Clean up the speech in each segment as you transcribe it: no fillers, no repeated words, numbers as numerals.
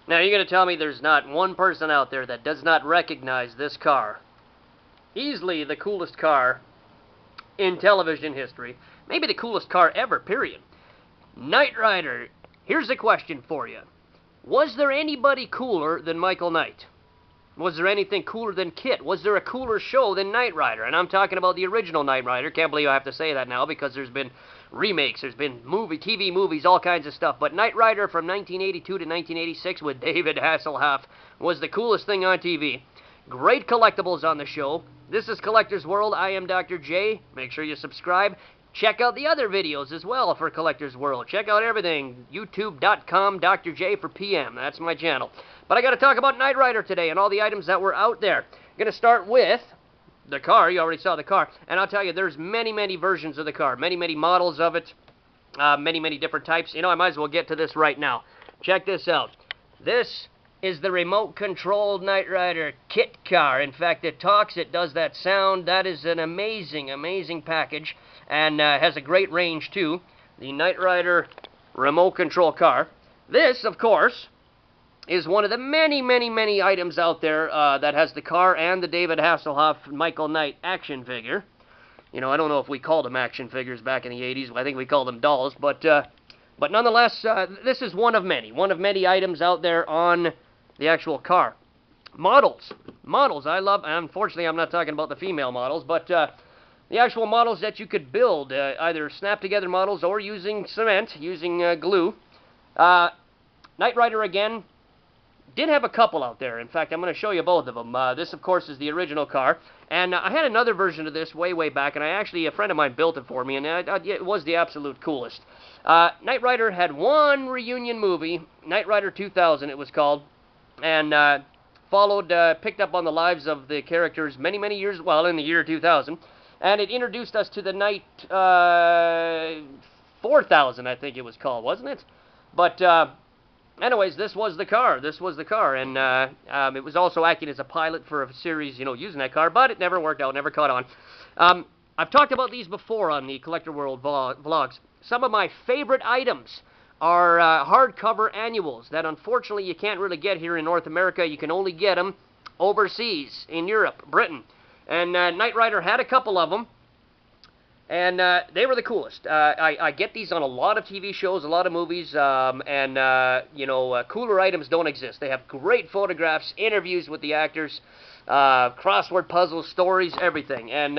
Now, you're going to tell me there's not one person out there that does not recognize this car. Easily the coolest car in television history. Maybe the coolest car ever, period. Knight Rider. Here's a question for you. Was there anybody cooler than Michael Knight? Was there anything cooler than KITT? Was there a cooler show than Knight Rider? And I'm talking about the original Knight Rider. Can't believe I have to say that now because there's been remakes, there's been TV movies, all kinds of stuff. But Knight Rider from 1982 to 1986 with David Hasselhoff was the coolest thing on TV. Great collectibles on the show. This is Collector's World. I am Dr. J. Make sure you subscribe. Check out the other videos as well for Collector's World. Check out everything. YouTube.com Dr. J for PM. That's my channel. But I got to talk about Knight Rider today and all the items that were out there. I'm going to start with the car. You already saw the car. And I'll tell you, there's many, many versions of the car. Many, many models of it. Many, many different types. You know, I might as well get to this right now. Check this out. This is the remote-controlled Knight Rider KITT car. In fact, it talks. It does that sound. That is an amazing, amazing package. And has a great range, too. The Knight Rider remote control car. This, of course, is one of the many, many, many items out there that has the car and the David Hasselhoff Michael Knight action figure. You know, I don't know if we called them action figures back in the 80s. I think we called them dolls. But nonetheless, this is one of many items out there on the actual car. Models. I love, unfortunately, I'm not talking about the female models, but the actual models that you could build, either snap-together models or using cement, using glue. Knight Rider, again, did have a couple out there. In fact, I'm going to show you both of them. This, of course, is the original car. And I had another version of this way back, and a friend of mine built it for me, and it was the absolute coolest. Knight Rider had one reunion movie, Knight Rider 2000 it was called, and picked up on the lives of the characters many, many years, well, in the year 2000. And it introduced us to the Knight 4000, I think it was called, wasn't it? But anyways, this was the car. And it was also acting as a pilot for a series, you know, using that car, but it never worked out, never caught on. I've talked about these before on the Collector World vlogs. Some of my favorite items are hardcover annuals that unfortunately you can't really get here in North America. You can only get them overseas, in Europe, Britain. And Knight Rider had a couple of them, and they were the coolest. I get these on a lot of TV shows, a lot of movies, cooler items don't exist. They have great photographs, interviews with the actors, crossword puzzles, stories, everything. And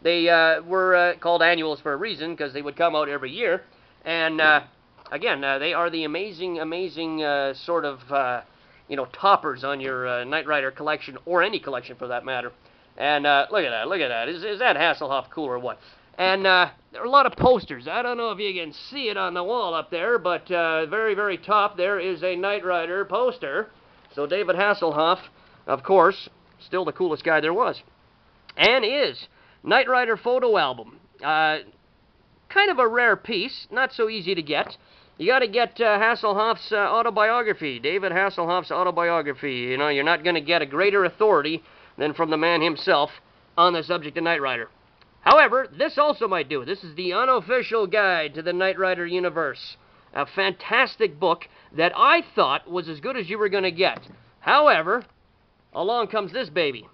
they were called annuals for a reason, because they would come out every year. And again, they are the amazing, amazing sort of, toppers on your Knight Rider collection, or any collection for that matter. And look at that. Is that Hasselhoff cool or what? And there are a lot of posters. I don't know if you can see it on the wall up there, but very, very top there is a Knight Rider poster. So David Hasselhoff, of course, still the coolest guy there was. And is Knight Rider photo album. Kind of a rare piece, not so easy to get. You got to get Hasselhoff's autobiography, David Hasselhoff's autobiography. You know, you're not going to get a greater authority than from the man himself on the subject of Knight Rider. However, this also might do. This is the unofficial guide to the Knight Rider universe. A fantastic book that I thought was as good as you were going to get. However, along comes this baby.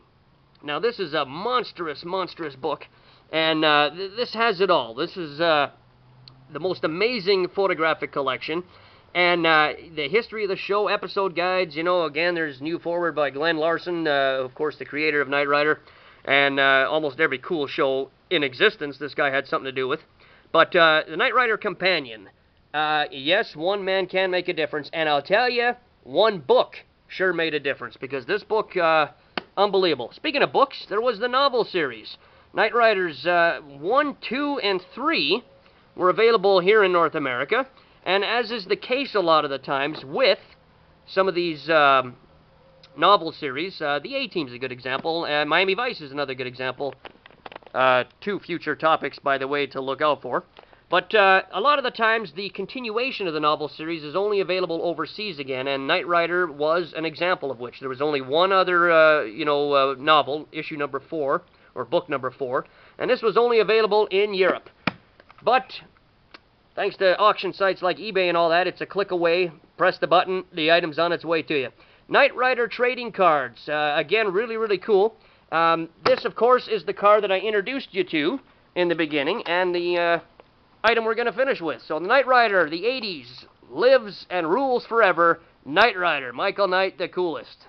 Now, this is a monstrous, monstrous book, and this has it all. This is the most amazing photographic collection. And the history of the show, episode guides, you know, again, there's new forward by Glenn Larson, of course, the creator of Knight Rider. And almost every cool show in existence, this guy had something to do with. But the Knight Rider Companion, yes, one man can make a difference. And I'll tell you, one book sure made a difference. Because this book, unbelievable. Speaking of books, there was the novel series. Knight Riders 1, 2, and 3 were available here in North America. And as is the case a lot of the times with some of these novel series, the A-Team's a good example, and Miami Vice is another good example. Two future topics, by the way, to look out for. But a lot of the times, the continuation of the novel series is only available overseas again, and Knight Rider was an example of which. There was only one other, novel, issue number 4, or book number 4, and this was only available in Europe. But Thanks to auction sites like eBay and all that, it's a click away. Press the button, the item's on its way to you. Knight Rider trading cards. Again, really, really cool. This, of course, is the car that I introduced you to in the beginning, and the item we're going to finish with. So the Knight Rider, the 80s, lives and rules forever. Knight Rider, Michael Knight, the coolest.